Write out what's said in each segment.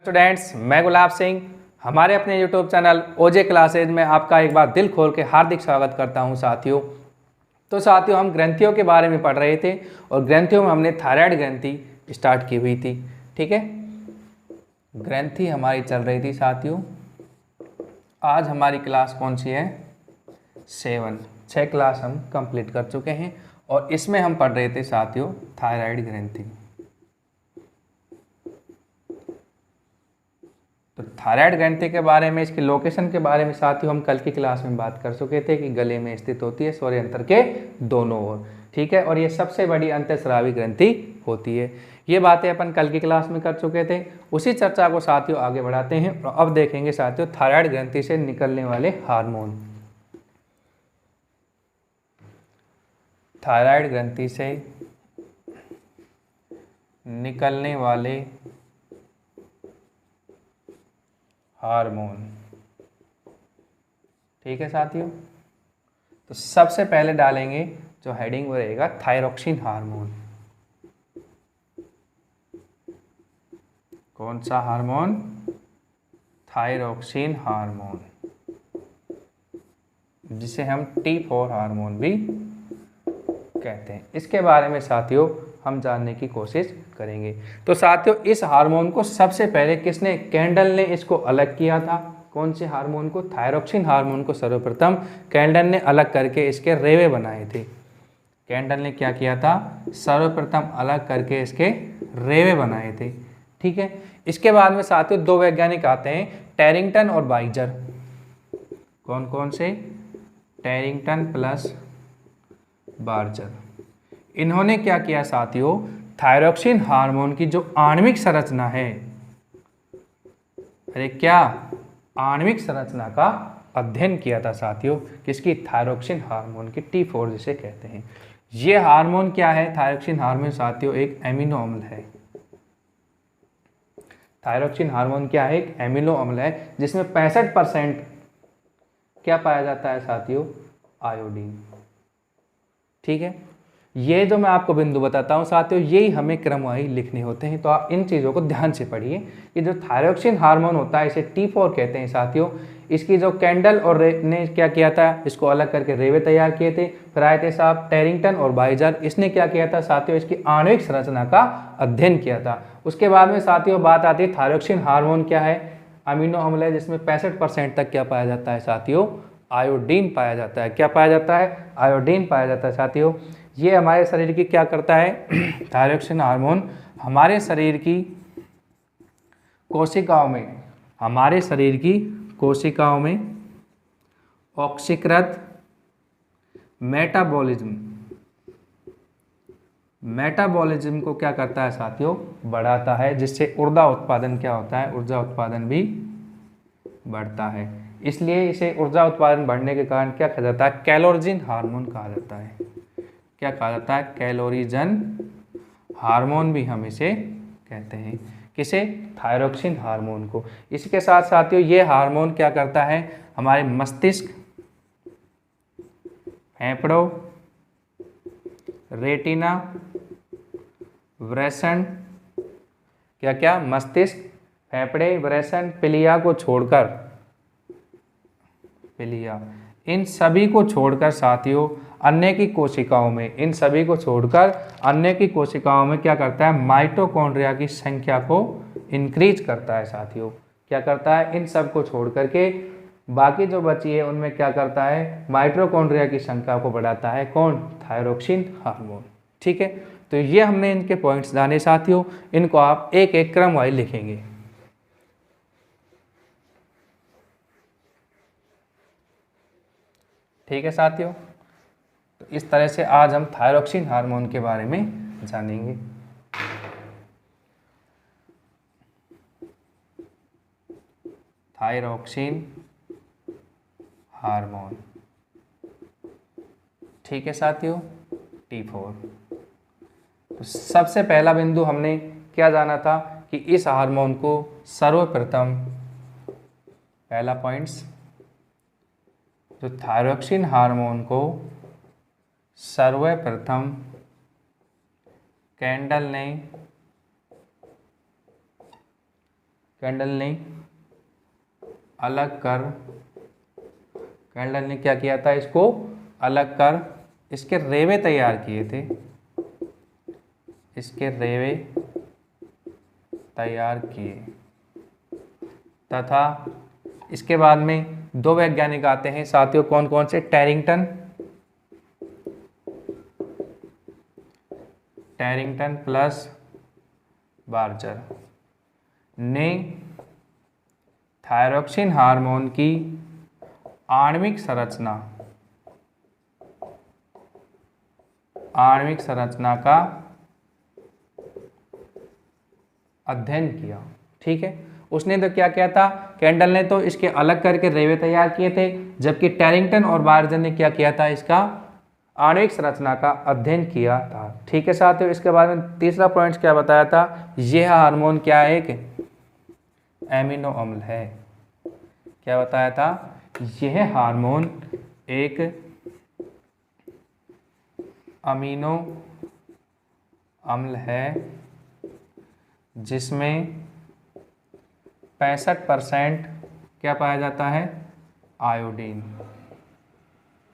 Students, मैं गुलाब सिंह हमारे अपने यूट्यूब चैनल ओजे क्लासेज में आपका एक बार दिल खोल के हार्दिक स्वागत करता हूं साथियों। तो साथियों, हम ग्रंथियों के बारे में पढ़ रहे थे और ग्रंथियों में हमने थायराइड ग्रंथि स्टार्ट की हुई थी। ठीक है, ग्रंथि हमारी चल रही थी साथियों। आज हमारी क्लास कौन सी है? 6 क्लास हम कंप्लीट कर चुके हैं और इसमें हम पढ़ रहे थे साथियों थायराइड ग्रंथि। तो थायराइड ग्रंथि के बारे में, इसके लोकेशन के बारे में साथियों हम कल की क्लास में बात कर चुके थे कि गले में स्थित होती है, स्वरीय अंतर के दोनों ओर। ठीक है, और ये सबसे बड़ी अंतःस्रावी ग्रंथि होती है। ये बातें अपन कल की क्लास में कर चुके थे। उसी चर्चा को साथियों आगे बढ़ाते हैं और अब देखेंगे साथियों थायराइड ग्रंथि से निकलने वाले हार्मोन। थायराइड ग्रंथि से निकलने वाले हार्मोन। ठीक है साथियों, तो सबसे पहले डालेंगे जो हेडिंग वो रहेगा थायरोक्सिन हार्मोन। कौन सा हार्मोन? थायरोक्सिन हार्मोन, जिसे हम T4 हार्मोन भी कहते हैं। इसके बारे में साथियों हम जानने की कोशिश करेंगे। तो साथियों, इस हार्मोन को सबसे पहले किसने, कैंडल ने इसको अलग किया था। कौन से हार्मोन को? थायरोक्सिन हार्मोन को सर्वप्रथम कैंडल ने अलग करके इसके रेवे बनाए थे। कैंडल ने क्या किया था? सर्वप्रथम अलग करके इसके रेवे बनाए थे। ठीक है, इसके बाद में साथियों दो वैज्ञानिक आते हैं, टैरिंगटन और बाइजर। कौन कौन से? टैरिंगटन प्लस बार्जर। इन्होंने क्या किया साथियों, थायरोक्सिन हार्मोन की जो आणविक संरचना है, अरे क्या आणविक संरचना का अध्ययन किया था साथियों। किसकी? थायरोक्सिन हार्मोन की, T4 जिसे कहते हैं। ये हार्मोन क्या है? थायरोक्सिन हार्मोन साथियों एक एमिनो अम्ल है। थायरोक्सिन हार्मोन क्या है? एक एमिनो अम्ल है, जिसमें 65% क्या पाया जाता है साथियों? आयोडीन। ठीक है, ये जो मैं आपको बिंदु बताता हूँ साथियों, यही हमें क्रमवाही लिखने होते हैं। तो आप इन चीज़ों को ध्यान से पढ़िए कि जो थायरोक्सिन हार्मोन होता है इसे T4 कहते हैं साथियों। इसकी जो कैंडल और ने क्या किया था, इसको अलग करके रेवे तैयार किए थे। फिर आए थे साहब टैरिंगटन और बाइजर, इसने क्या किया था साथियों, इसकी आणविक संरचना का अध्ययन किया था। उसके बाद में साथियों बात आती है थायरोक्सिन हार्मोन क्या है? अमीनो अम्ल है, जिसमें 65% तक क्या पाया जाता है साथियों? आयोडीन पाया जाता है। क्या पाया जाता है? आयोडीन पाया जाता है साथियों। ये हमारे शरीर की क्या करता है? थायरोक्सिन हार्मोन हमारे शरीर की कोशिकाओं में, हमारे शरीर की कोशिकाओं में ऑक्सीकृत मेटाबॉलिज्म को क्या करता है साथियों? बढ़ाता है, जिससे ऊर्जा उत्पादन क्या होता है? ऊर्जा उत्पादन भी बढ़ता है। इसलिए इसे ऊर्जा उत्पादन बढ़ने के कारण क्या कहा जाता है? कैलोरीजन हार्मोन कहा जाता है। क्या कहा जाता है? कैलोरीजन हार्मोन भी हम इसे कहते हैं। किसे? थायरोक्सिन हार्मोन को। इसके साथ साथियों ये हार्मोन क्या करता है? हमारे मस्तिष्क, फेफड़ों, रेटिना, वृषण, क्या क्या? मस्तिष्क, फेफड़े, वृषण, पिलिया को छोड़कर, पिलिया, इन सभी को छोड़कर साथियों अन्य की कोशिकाओं में, इन सभी को छोड़कर अन्य की कोशिकाओं में क्या करता है? माइटोकॉन्ड्रिया की संख्या को इंक्रीज करता है साथियों। क्या करता है? इन सब को छोड़ करके बाकी जो बची है उनमें क्या करता है? माइटोकॉन्ड्रिया की संख्या को बढ़ाता है। कौन? Thyroxine hormone. ठीक है, तो ये हमने इनके पॉइंट्स जाने साथियों। इनको आप एक एक क्रम वाइज लिखेंगे। ठीक है साथियों, तो इस तरह से आज हम थायरोक्सिन हार्मोन के बारे में जानेंगे। थायरोक्सिन हार्मोन, ठीक है साथियों, T4। तो सबसे पहला बिंदु हमने क्या जाना था कि इस हार्मोन को सर्वप्रथम, पहला पॉइंट्स, जो थायरोक्सिन हार्मोन को सर्वप्रथम कैंडल ने कैंडल ने अलग कर, कैंडल ने क्या किया था, इसको अलग कर इसके रेवे तैयार किए थे, इसके रेवे तैयार किए तथा इसके बाद में दो वैज्ञानिक आते हैं साथियों, कौन कौन से, टैरिंगटन प्लस बार्जर ने थायरोक्सिन हार्मोन की आणविक संरचना का अध्ययन किया। ठीक है, उसने तो क्या किया था, कैंडल ने तो इसके अलग करके रेवे तैयार किए थे, जबकि टैरिंगटन और बार्जर ने क्या किया था, इसका आणविक संरचना का अध्ययन किया था। ठीक है साथियों, इसके बाद में तीसरा पॉइंट क्या बताया था, यह हार्मोन क्या है, एक एमिनो अम्ल है। क्या बताया था, यह हार्मोन एक अमीनो अम्ल है जिसमें 65% क्या पाया जाता है, आयोडीन।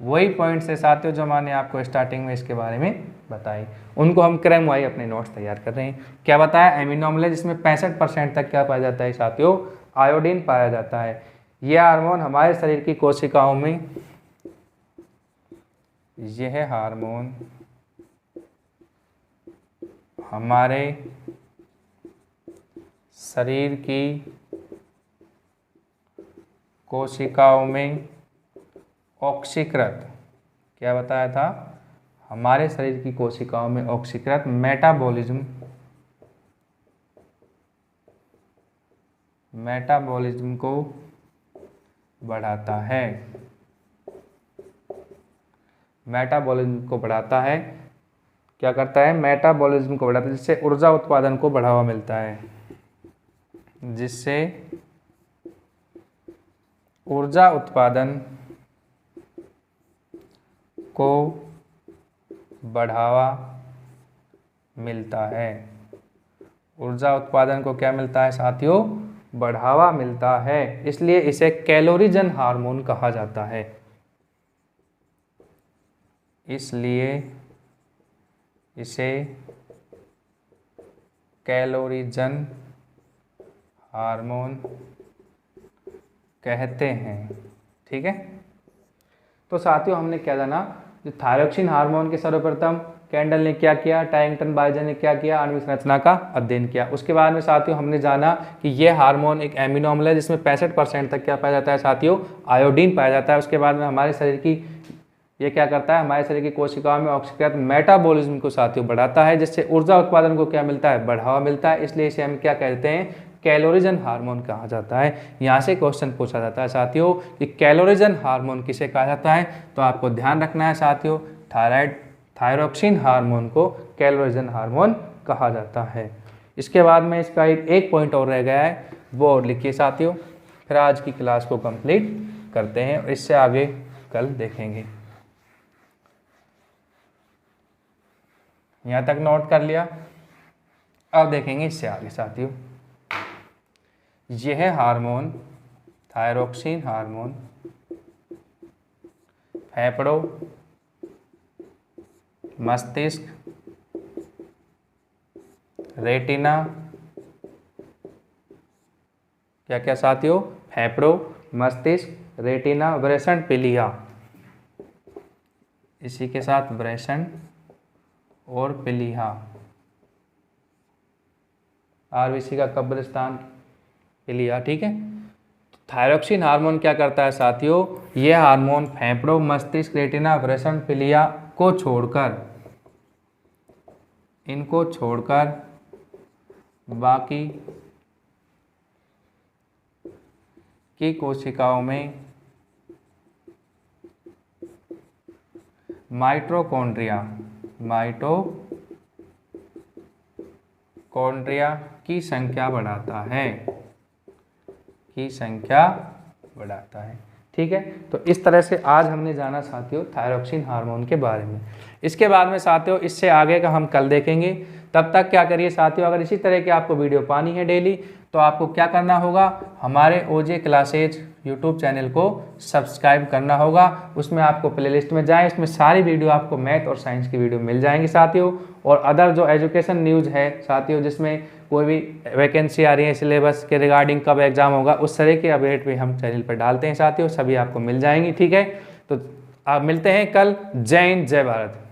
वही पॉइंट से साथियों जो मैंने आपको स्टार्टिंग में इसके बारे में बताई, उनको हम क्रम वाइज अपने नोट्स तैयार कर रहे हैं। क्या बताया, एमिनो अम्ल है जिसमें 65% तक क्या पाया जाता है साथियों, आयोडीन पाया जाता है। यह हार्मोन हमारे शरीर की कोशिकाओं में, यह हार्मोन हमारे शरीर की कोशिकाओं में ऑक्सीकृत, क्या बताया था, हमारे शरीर की कोशिकाओं में ऑक्सीकृत मेटाबॉलिज्म को बढ़ाता है, मेटाबॉलिज्म को बढ़ाता है। क्या करता है, मेटाबॉलिज्म को बढ़ाता है, जिससे ऊर्जा उत्पादन को बढ़ावा मिलता है, जिससे ऊर्जा उत्पादन को बढ़ावा मिलता है। ऊर्जा उत्पादन को क्या मिलता है साथियों, बढ़ावा मिलता है, इसलिए इसे कैलोरीजन हार्मोन कहा जाता है। इसलिए इसे कैलोरीजन हार्मोन कहते हैं। ठीक है, तो साथियों हमने क्या जाना, जो थायरोक्सिन हार्मोन के सर्वप्रथम कैंडल ने क्या किया, टैरिंगटन बार्जर ने क्या किया, आणविक संरचना का अध्ययन किया। उसके बाद में साथियों हमने जाना कि यह हार्मोन एक एमिनो अम्ल है जिसमें 65% तक क्या पाया जाता है साथियों, आयोडीन पाया जाता है। उसके बाद में हमारे शरीर की, ये क्या करता है, हमारे शरीर की कोशिकाओं में ऑक्सीकृत मेटाबॉलिज्म को साथियों बढ़ाता है, जिससे ऊर्जा उत्पादन को क्या मिलता है, बढ़ावा मिलता है, इसलिए इसे हम क्या कहते हैं, कैलोरीजन हार्मोन कहा जाता है। यहाँ से क्वेश्चन पूछा जाता है साथियों कि कैलोरीजन हार्मोन किसे कहा जाता है, तो आपको ध्यान रखना है साथियों, थायरोक्सिन हार्मोन को कैलोरीजन हार्मोन कहा जाता है। इसके बाद में इसका एक पॉइंट और रह गया है, वो और लिखिए साथियों, फिर आज की क्लास को कंप्लीट करते हैं और इससे आगे कल देखेंगे। यहाँ तक नोट कर लिया, अब देखेंगे इससे आगे साथियों। यह हार्मोन, थायरोक्सिन हार्मोन, फेफड़ों, मस्तिष्क, रेटिना, क्या क्या साथियों, फेफड़ों, मस्तिष्क, रेटिना, वृषण पिलिया, इसी के साथ वृषण और पिलिया, आरबीसी का कब्रिस्तान, पिलिया। ठीक है, थायरोक्सिन हार्मोन क्या करता है साथियों, यह हार्मोन फेफड़ों, मस्तिष्क, रेटिना, वृषण, पिलिया को छोड़कर, इनको छोड़कर बाकी की कोशिकाओं में माइटोकॉन्ड्रिया की संख्या बढ़ाता है, ठीक है। तो इस तरह से आज हमने जाना साथियों थायरॉक्सिन हार्मोन के बारे में। इसके बाद में साथियों इससे आगे का हम कल देखेंगे। तब तक क्या करिए साथियों, अगर इसी तरह की आपको वीडियो पानी है डेली, तो आपको क्या करना होगा, हमारे ओजे क्लासेज यूट्यूब चैनल को सब्सक्राइब करना होगा। उसमें आपको प्लेलिस्ट में जाएं, इसमें सारी वीडियो आपको मैथ और साइंस की वीडियो मिल जाएंगी साथियों। और अदर जो एजुकेशन न्यूज़ है साथियों, जिसमें कोई भी वैकेंसी आ रही है सिलेबस के रिगार्डिंग, कब एग्जाम होगा, उस तरह के अपडेट भी हम चैनल पर डालते हैं साथियों, सभी आपको मिल जाएंगी। ठीक है, तो आप मिलते हैं कल। जय हिंद, जय भारत।